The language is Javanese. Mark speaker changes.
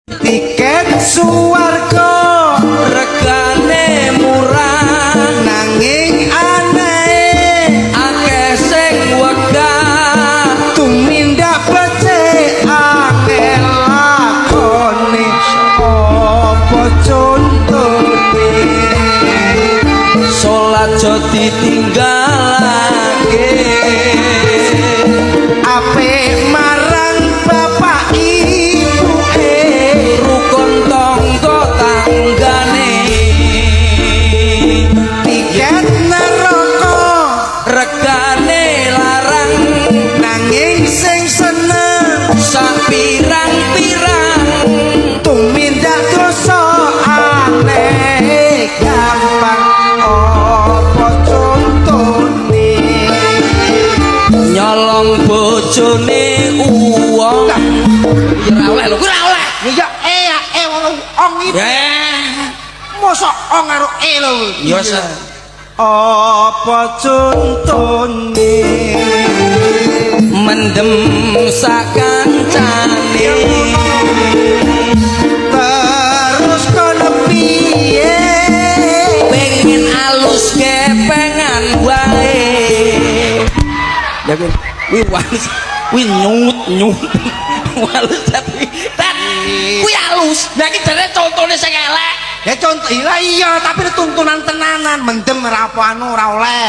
Speaker 1: tiket suwarga
Speaker 2: regane murah
Speaker 1: nanging aneh
Speaker 2: akeh sing wegah
Speaker 1: tumindak becik angel lakone apa contone
Speaker 2: salat aja ditinggalake
Speaker 1: apik marang bapak ibuke
Speaker 2: rukun tangga tanggane
Speaker 1: tiket neraka
Speaker 2: regane larang
Speaker 1: nanging sing seneng
Speaker 2: sak pirang-pirang
Speaker 1: tumindak dosa aneh gampang apa contone
Speaker 2: nyolong bojone uwong ya ora oleh lho ora oleh
Speaker 1: ya ong iki mosok ong karo lho
Speaker 2: ya
Speaker 1: apa contone
Speaker 2: mendem sak kancane
Speaker 1: terus kono piye
Speaker 2: pengen alus kepengan wae ya kuwi walus kuwi nyut walus tapi kuwi alus lha iki jare contone sing elek
Speaker 1: ya contoh iya tapi tuntunan tenanan mendem ora apa anu ora oleh